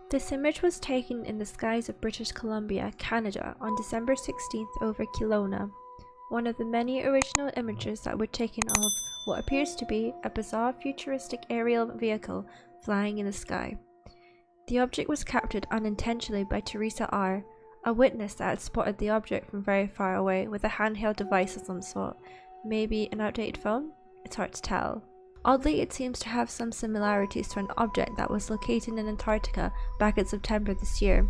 This image was taken in the skies of British Columbia, Canada on December 16th over Kelowna. One of the many original images that were taken of what appears to be a bizarre futuristic aerial vehicle flying in the sky. The object was captured unintentionally by Teresa R., a witness that had spotted the object from very far away with a handheld device of some sort. Maybe an outdated phone? It's hard to tell. Oddly, it seems to have some similarities to an object that was located in Antarctica back in September this year.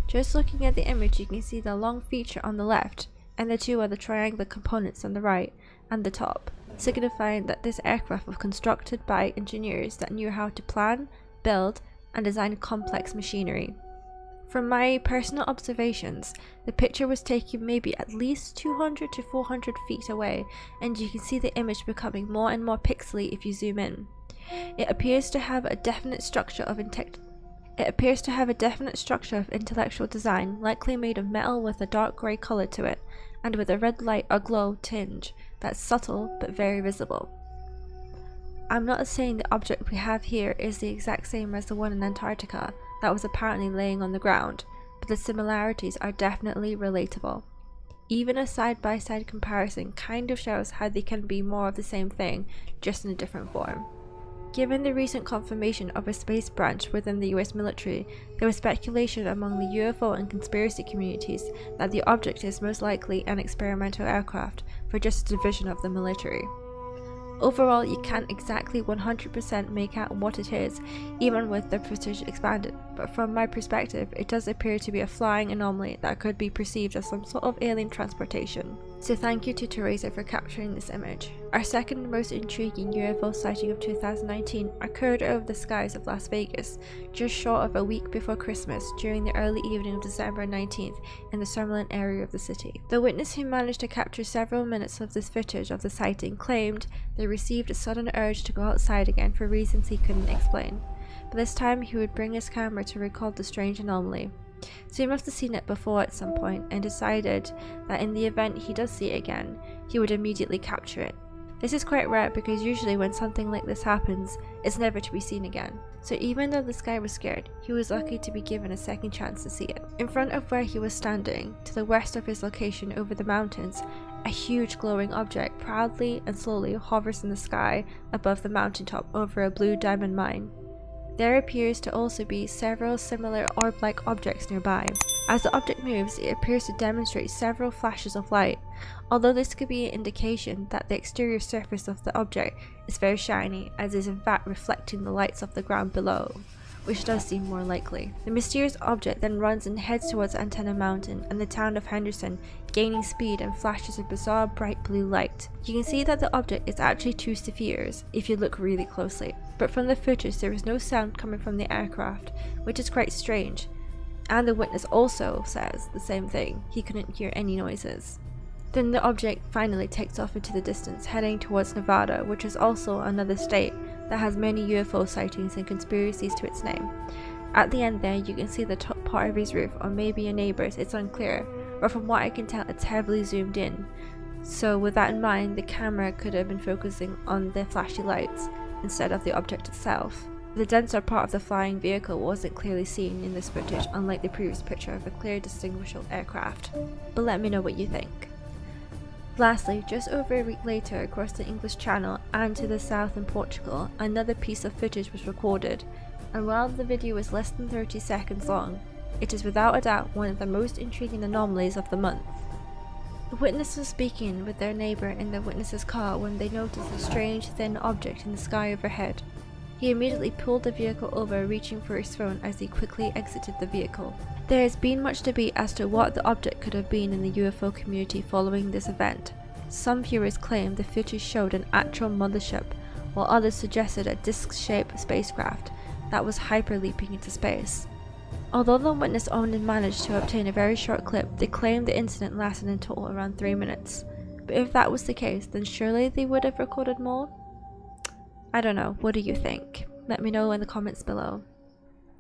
Just looking at the image, you can see the long feature on the left, and the two other triangular components on the right and the top, signifying that this aircraft was constructed by engineers that knew how to plan, build, and design complex machinery. From my personal observations, the picture was taken maybe at least 200 to 400 feet away, and you can see the image becoming more and more pixely if you zoom in. It appears to have a definite structure of intellectual design, likely made of metal with a dark grey colour to it, and with a red light or glow tinge that's subtle but very visible. I'm not saying the object we have here is the exact same as the one in Antarctica that was apparently laying on the ground, but the similarities are definitely relatable. Even a side-by-side comparison kind of shows how they can be more of the same thing, just in a different form. Given the recent confirmation of a space branch within the US military, there was speculation among the UFO and conspiracy communities that the object is most likely an experimental aircraft for just a division of the military. Overall, you can't exactly 100% make out what it is, even with the footage expanded, but from my perspective, it does appear to be a flying anomaly that could be perceived as some sort of alien transportation. So thank you to Teresa for capturing this image. Our second most intriguing UFO sighting of 2019 occurred over the skies of Las Vegas, just short of a week before Christmas during the early evening of December 19th in the Summerlin area of the city. The witness who managed to capture several minutes of this footage of the sighting claimed they received a sudden urge to go outside again for reasons he couldn't explain, but this time he would bring his camera to record the strange anomaly. So he must have seen it before at some point and decided that in the event he does see it again, he would immediately capture it. This is quite rare because usually when something like this happens, it's never to be seen again. So even though this guy was scared, he was lucky to be given a second chance to see it. In front of where he was standing, to the west of his location over the mountains, a huge glowing object proudly and slowly hovers in the sky above the mountaintop over a blue diamond mine. There appears to also be several similar orb-like objects nearby. As the object moves, it appears to demonstrate several flashes of light, although this could be an indication that the exterior surface of the object is very shiny, as is in fact reflecting the lights of the ground below, which does seem more likely. The mysterious object then runs and heads towards Antenna Mountain and the town of Henderson, gaining speed and flashes a bizarre bright blue light. You can see that the object is actually two spheres if you look really closely, but from the footage there is no sound coming from the aircraft, which is quite strange, and the witness also says the same thing, he couldn't hear any noises. Then the object finally takes off into the distance, heading towards Nevada, which is also another state that has many UFO sightings and conspiracies to its name. At the end there, you can see the top part of his roof, or maybe a neighbor's, it's unclear, but from what I can tell it's heavily zoomed in. So with that in mind, the camera could have been focusing on the flashy lights instead of the object itself. The denser part of the flying vehicle wasn't clearly seen in this footage, unlike the previous picture of a clear distinguishable aircraft. But let me know what you think. Lastly, just over a week later across the English Channel and to the south in Portugal, another piece of footage was recorded, and while the video is less than 30 seconds long, it is without a doubt one of the most intriguing anomalies of the month. The witness was speaking with their neighbour in the witness's car when they noticed a strange thin object in the sky overhead. He immediately pulled the vehicle over, reaching for his phone as he quickly exited the vehicle. There has been much debate as to what the object could have been in the UFO community following this event. Some viewers claimed the footage showed an actual mothership, while others suggested a disc-shaped spacecraft that was hyperleaping into space. Although the witness only managed to obtain a very short clip, they claimed the incident lasted in total around 3 minutes. But if that was the case, then surely they would have recorded more? I don't know, what do you think? Let me know in the comments below.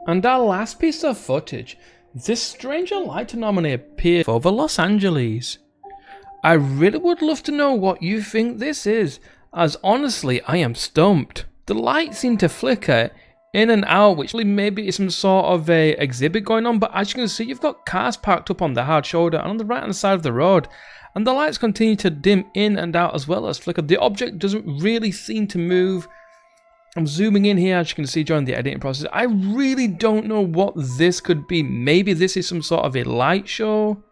And our last piece of footage, this stranger light anomaly appeared over Los Angeles. I really would love to know what you think this is, as honestly I am stumped. The light seemed to flicker in and out, which maybe is some sort of a exhibit going on. But as you can see, you've got cars parked up on the hard shoulder and on the right hand side of the road, and the lights continue to dim in and out as well as flicker. The object doesn't really seem to move. I'm zooming in here, as you can see during the editing process. I really don't know what this could be. Maybe this is some sort of a light show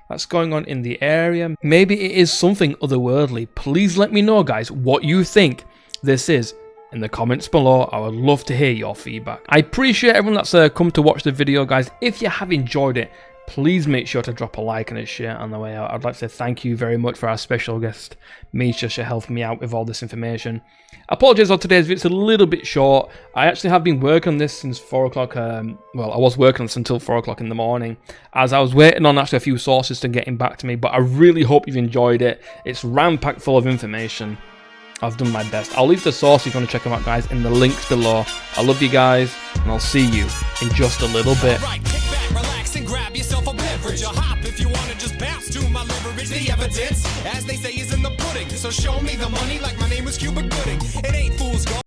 that's going on in the area. Maybe it is something otherworldly. Please let me know, guys, what you think this is in the comments below. I would love to hear your feedback. I appreciate everyone that's come to watch the video, guys. If you have enjoyed it, please make sure to drop a like and a share on the way out. I'd like to say thank you very much for our special guest, Misha, for helping me out with all this information. I apologize on today's video, it's a little bit short. I actually have been working on this since 4 o'clock. Well, I was working on this until 4 o'clock in the morning, as I was waiting on actually a few sources to getting back to me, but I really hope you've enjoyed it. It's ram-packed full of information. I've done my best. I'll leave the source if you want to check them out, guys, in the links below. I love you guys, and I'll see you in just a little bit. Right, kick back, relax, and grab yourself a beverage. A hop if you want to just bounce to my leverage. The evidence, as they say, is in the pudding. So show me the money like my name was Cuba Gooding. It ain't fool's gold.